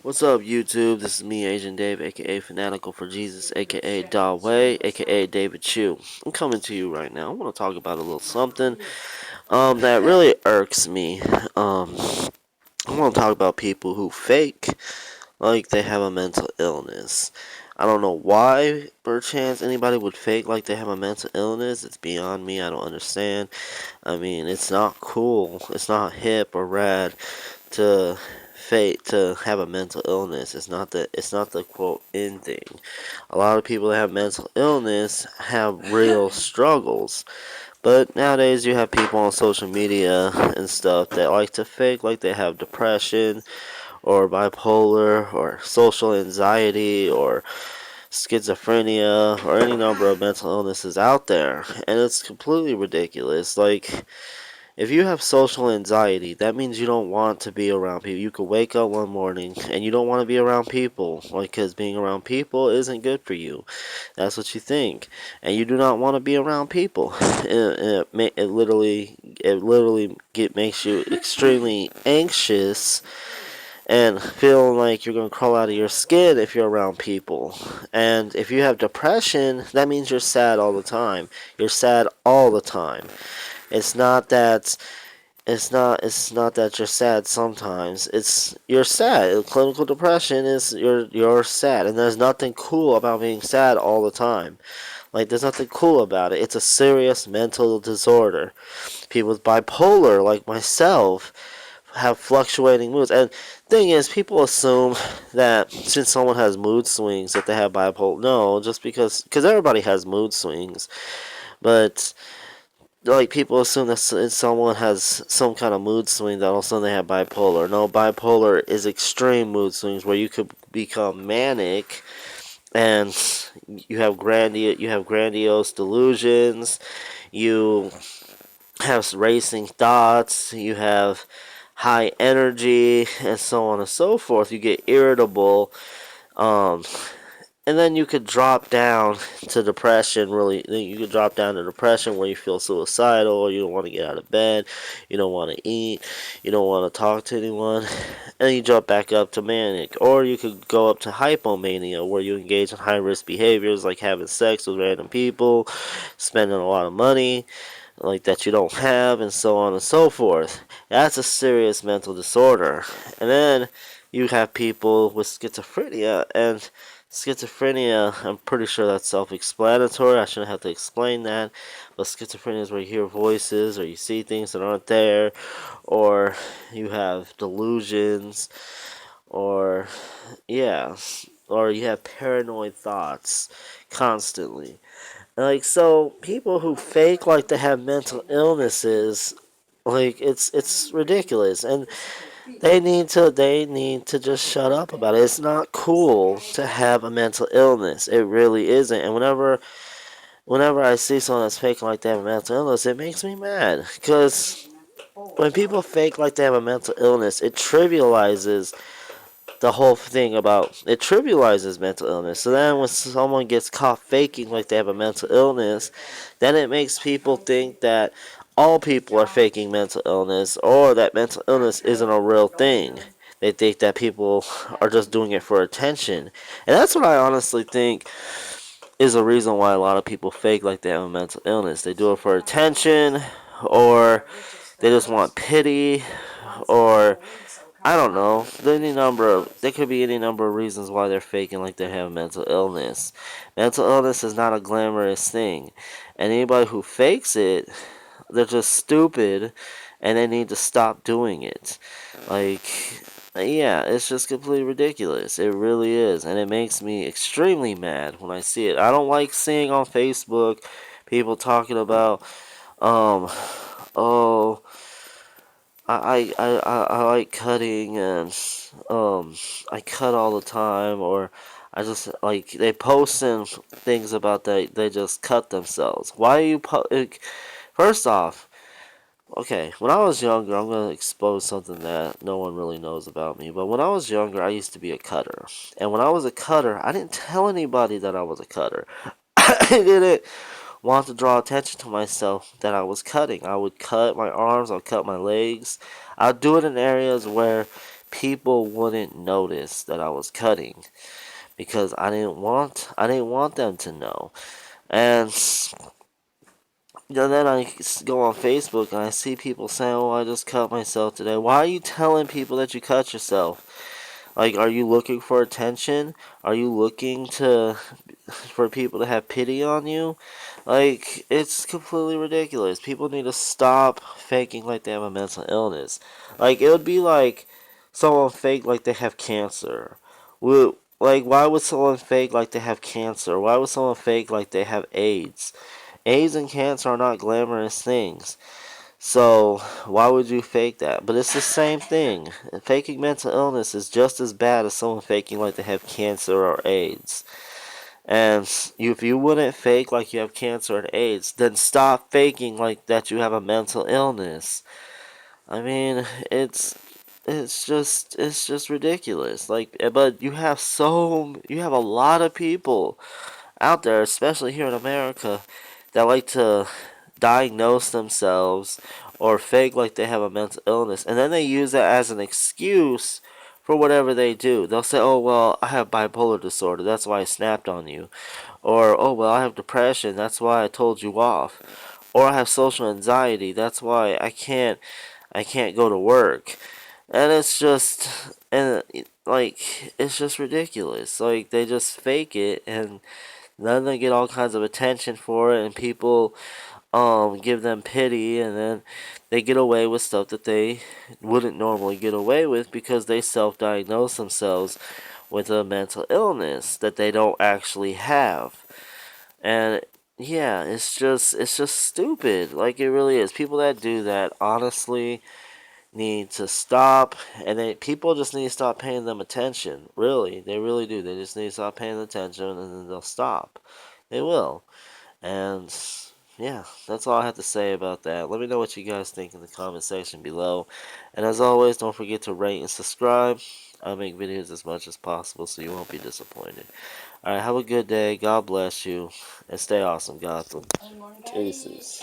What's up, YouTube? This is me, Agent Dave, aka Fanatical for Jesus, aka Dawei, aka David Chu. I'm coming to you right now. I want to talk about a little something that really irks me. I want to talk about people who fake like they have a mental illness. I don't know why, perchance, anybody would fake like they have a mental illness. It's beyond me. I don't understand. I mean, it's not cool. It's not hip or rad to fate to have a mental illness. It's not the quote in thing. A lot of people that have mental illness have real struggles. But nowadays you have people on social media and stuff that like to fake like they have depression or bipolar or social anxiety or schizophrenia or any number of mental illnesses out there. And it's completely ridiculous. Like, if you have social anxiety, that means you don't want to be around people. You could wake up one morning and you don't want to be around people, like, because being around people isn't good for you. That's what you think, and you do not want to be around people. It makes you extremely anxious and feeling like you're gonna crawl out of your skin if you're around people. And if you have depression, that means you're sad all the time. You're sad all the time. It's not that it's not that you're sad sometimes. It's you're sad. Clinical depression is you're sad, and there's nothing cool about being sad all the time. Like, there's nothing cool about it. It's a serious mental disorder. People with bipolar, like myself, have fluctuating moods. And thing is, people assume that since someone has mood swings that they have bipolar. No, just because everybody has mood swings, but like, people assume that someone has some kind of mood swing that all of a sudden they have bipolar. No, bipolar is extreme mood swings where you could become manic and you have grandiose delusions, you have racing thoughts, you have high energy, and so on and so forth. You get irritable, um, and then you could drop down to depression. Really, you could drop down to depression where you feel suicidal, you don't want to get out of bed, you don't want to eat, you don't want to talk to anyone, and you jump back up to manic. Or you could go up to hypomania where you engage in high risk behaviors like having sex with random people, spending a lot of money like that you don't have, and so on and so forth. That's a serious mental disorder. And then you have people with schizophrenia, and schizophrenia, I'm pretty sure that's self-explanatory. I shouldn't have to explain that. But schizophrenia is where you hear voices or you see things that aren't there, or you have delusions, or yeah, or you have paranoid thoughts constantly. Like, so people who fake like they have mental illnesses, like, it's ridiculous, and they need to just shut up about it. It's not cool to have a mental illness. It really isn't. And whenever I see someone that's faking like they have a mental illness, it makes me mad because when people fake like they have a mental illness, it trivializes mental illness. So then when someone gets caught faking like they have a mental illness, then it makes people think that all people are faking mental illness or that mental illness isn't a real thing. They think that people are just doing it for attention. And that's what I honestly think is a reason why a lot of people fake like they have a mental illness. They do it for attention, or they just want pity, or I don't know. There could be any number of reasons why they're faking like they have mental illness. Mental illness is not a glamorous thing. And anybody who fakes it, they're just stupid and they need to stop doing it. Like, yeah, it's just completely ridiculous. It really is. And it makes me extremely mad when I see it. I don't like seeing on Facebook people talking about, um, oh, I like cutting, and I cut all the time, or I just like they posting things about they just cut themselves. Why are you first off, okay, when I was younger, I'm gonna expose something that no one really knows about me. But when I was younger, I used to be a cutter, and when I was a cutter, I didn't tell anybody that I was a cutter. I didn't want to draw attention to myself that I was cutting. I would cut my arms, I would cut my legs. I would do it in areas where people wouldn't notice that I was cutting because I didn't want them to know. And then I go on Facebook and I see people saying, "Oh, I just cut myself today." Why are you telling people that you cut yourself? Like, are you looking for attention? Are you looking to for people to have pity on you? Like, it's completely ridiculous. People need to stop faking like they have a mental illness. Like, it would be like someone fake like they have cancer. Like, why would someone fake like they have cancer? Why would someone fake like they have AIDS? AIDS and cancer are not glamorous things. So, why would you fake that? But it's the same thing. Faking mental illness is just as bad as someone faking like they have cancer or AIDS. And if you wouldn't fake like you have cancer and AIDS, then stop faking like that you have a mental illness. I mean, it's just ridiculous. Like, but you have a lot of people out there, especially here in America, that like to diagnose themselves or fake like they have a mental illness, and then they use that as an excuse for whatever they do. They'll say, "Oh well, I have bipolar disorder. That's why I snapped on you," or "Oh well, I have depression. That's why I told you off," or "I have social anxiety. That's why I can't go to work." And it's just and like it's just ridiculous. Like they just fake it and then they get all kinds of attention for it, and people give them pity, and then they get away with stuff that they wouldn't normally get away with because they self-diagnose themselves with a mental illness that they don't actually have. And yeah, it's just stupid. Like it really is. People that do that honestly need to stop, and people just need to stop paying them attention. Really, they really do. They just need to stop paying attention, and then they'll stop. They will. And yeah, that's all I have to say about that. Let me know what you guys think in the comment section below. And as always, don't forget to rate and subscribe. I make videos as much as possible so you won't be disappointed. Alright, have a good day. God bless you. And stay awesome, Gotham. Cases.